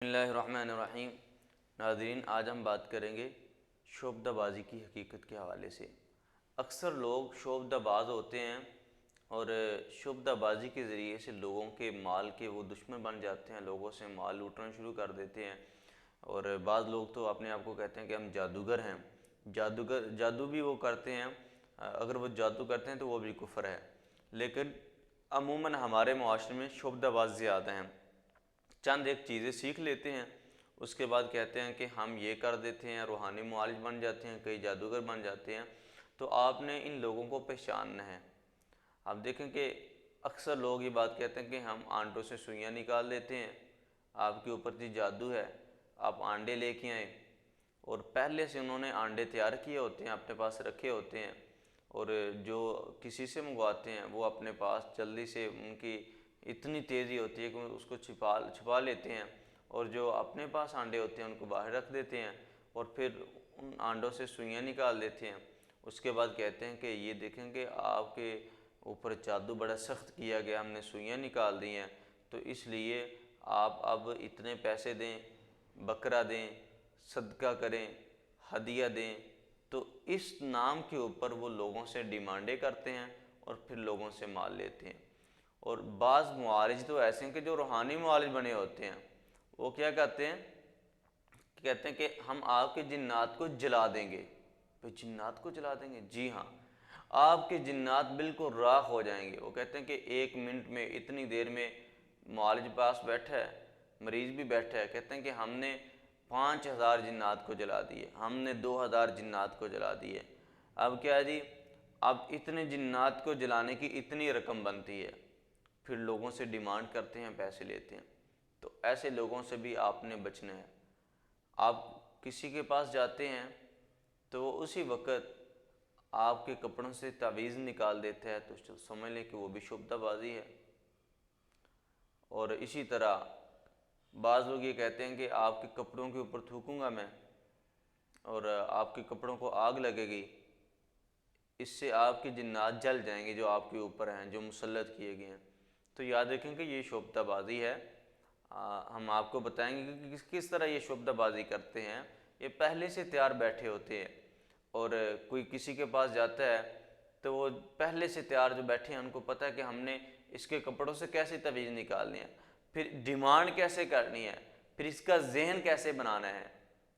बिस्मिल्लाहिर्रहमानिर्रहीम। नाज़रीन, आज हम बात करेंगे शोबदाबाजी की हकीकत के हवाले से। अक्सर लोग शोबदाबाज होते हैं और शोबदाबाजी के ज़रिए से लोगों के माल के वो दुश्मन बन जाते हैं, लोगों से माल लूटना शुरू कर देते हैं। और बाज़ लोग तो अपने आप को कहते हैं कि हम जादूगर हैं। जादू भी वो करते हैं। अगर वो जादू करते हैं तो वो भी कुफ्र है। लेकिन अमूमन हमारे मुआशरे में शोबदाबाज ज़्यादा हैं। चंद एक चीज़ें सीख लेते हैं, उसके बाद कहते हैं कि हम ये कर देते हैं, रूहानी मुआलिज बन जाते हैं, कई जादूगर बन जाते हैं। तो आपने इन लोगों को पहचानना है। आप देखें कि अक्सर लोग ये बात कहते हैं कि हम आंडों से सुइयाँ निकाल देते हैं, आपके ऊपर जी जादू है, आप आंडे लेके आएँ। और पहले से उन्होंने आंडे तैयार किए होते हैं, अपने पास रखे होते हैं। और जो किसी से मंगवाते हैं वो अपने पास जल्दी से, उनकी इतनी तेज़ी होती है कि उसको छुपा लेते हैं। और जो अपने पास आंडे होते हैं उनको बाहर रख देते हैं और फिर उन आंडों से सुइयाँ निकाल देते हैं। उसके बाद कहते हैं कि ये देखेंगे आपके ऊपर जादू बड़ा सख्त किया गया, हमने सुइयाँ निकाल दी हैं, तो इसलिए आप अब इतने पैसे दें, बकरा दें, सदका करें, हदिया दें। तो इस नाम के ऊपर वो लोगों से डिमांडें करते हैं और फिर लोगों से माल लेते हैं। और बाज़ मुआलिज तो ऐसे हैं कि जो रूहानी मुआलिज बने होते हैं, वो क्या कहते हैं कि हम आपके जिन्नात को जला देंगे। भाई जिन्नात को जला देंगे? जी हाँ, आपके जिन्नात बिल्कुल राख हो जाएंगे। वो कहते हैं कि 1 मिनट में, इतनी देर में मुआलिज पास बैठा है, मरीज़ भी बैठा है, कहते हैं कि हमने 5000 जिन्नात को जला दिए, हमने 2000 जिन्नात को जला दिए। अब क्या है जी, अब इतने जिन्नात को जलाने की इतनी रकम बनती है, फिर लोगों से डिमांड करते हैं, पैसे लेते हैं। तो ऐसे लोगों से भी आपने बचना है। आप किसी के पास जाते हैं तो वो उसी वक़्त आपके कपड़ों से तावीज़ निकाल देता है, तो समझ लें कि वो भी शुबदाबाजी है। और इसी तरह बाज़ लोग ये कहते हैं कि आपके कपड़ों के ऊपर थूकूंगा मैं और आपके कपड़ों को आग लगेगी, इससे आपके जिन्नात जल जाएंगे जो आपके ऊपर हैं, जो मुसल्लत किए गए हैं। तो याद रखें कि ये शोबदाबाजी है। हम आपको बताएंगे कि किस तरह ये शोबदाबाजी करते हैं। ये पहले से तैयार बैठे होते हैं और कोई किसी के पास जाता है तो वो पहले से तैयार जो बैठे हैं, उनको पता है कि हमने इसके कपड़ों से कैसे तवीज़ निकालनी है, फिर डिमांड कैसे करनी है, फिर इसका जहन कैसे बनाना है।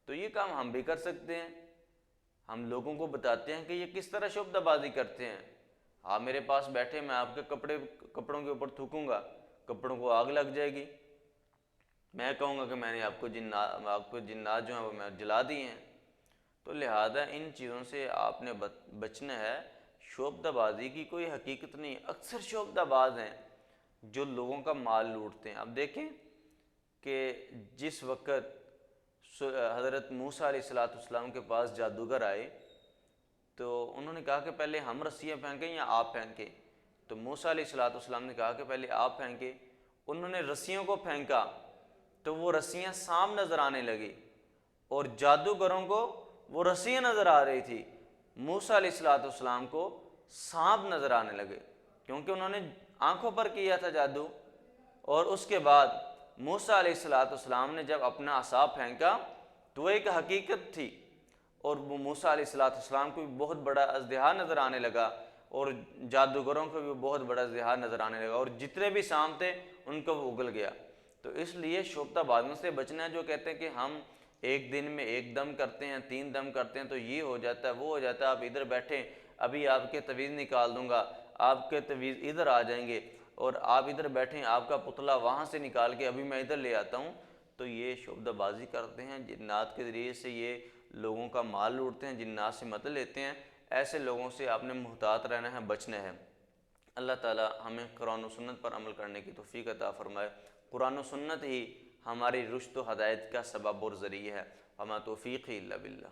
तो ये काम हम भी कर सकते हैं। हम लोगों को बताते हैं कि ये किस तरह शोबदाबाजी करते हैं। आप मेरे पास बैठे, मैं आपके कपड़ों के ऊपर थूकूंगा, कपड़ों को आग लग जाएगी, मैं कहूँगा कि मैंने आपको जिन्नात जो हैं वो मैं जला दिए हैं। तो लिहाजा इन चीज़ों से आपने बचना है। शोबदाबाजी की कोई हकीकत नहीं। अक्सर शोबदाबाज हैं जो लोगों का माल लूटते हैं। अब देखें कि जिस वक़्त हज़रत मूसा अलैहिस्सलाम के पास जादूगर आए तो उन्होंने कहा कि पहले हम रस्सियाँ फेंकें या आप फेंकें। तो मूसा अलैहिस्सलाम ने कहा कि पहले आप फेंकें। उन्होंने रस्सियों को फेंका तो वो रस्सियाँ सांप नज़र आने लगी और जादूगरों को वो रस्सियाँ नज़र आ रही थी, मूसा अलैहिस्सलाम को सांप नज़र आने लगे, क्योंकि उन्होंने आंखों पर किया था जादू। और उसके बाद मूसा अलैहिस्सलाम ने जब अपना असा फेंका तो एक हकीकत थी और वो मूसा अलैहिस्सलाम को भी बहुत बड़ा अज़दिहार नज़र आने लगा और जादूगरों को भी बहुत बड़ा अज़दिहार नज़र आने लगा और जितने भी सांप थे उनको वो उगल गया। तो इसलिए शोबदाबाजों से बचना है, जो कहते हैं कि हम एक दिन में 1 दम करते हैं, 3 दम करते हैं तो ये हो जाता है, वो हो जाता है। आप इधर बैठे, अभी आपके तवीज़ निकाल दूंगा, आपके तवीज़ इधर आ जाएंगे और आप इधर बैठें, आपका पुतला वहाँ से निकाल के अभी मैं इधर ले आता हूँ। तो ये शोबदाबाजी करते हैं, जिन्नात के ज़रिए से ये लोगों का माल लूटते हैं, जिन्नात से मदद लेते हैं। ऐसे लोगों से आपने मुहतात रहना है, बचना है। अल्लाह ताला हमें कुरान और सुन्नत पर अमल करने की तौफीक अता फरमाए। कुरान और सुन्नत ही हमारी रुश्द व हदायत का सबब और ज़रिया है। वमा तौफीक़ी इल्ला बिल्लाह।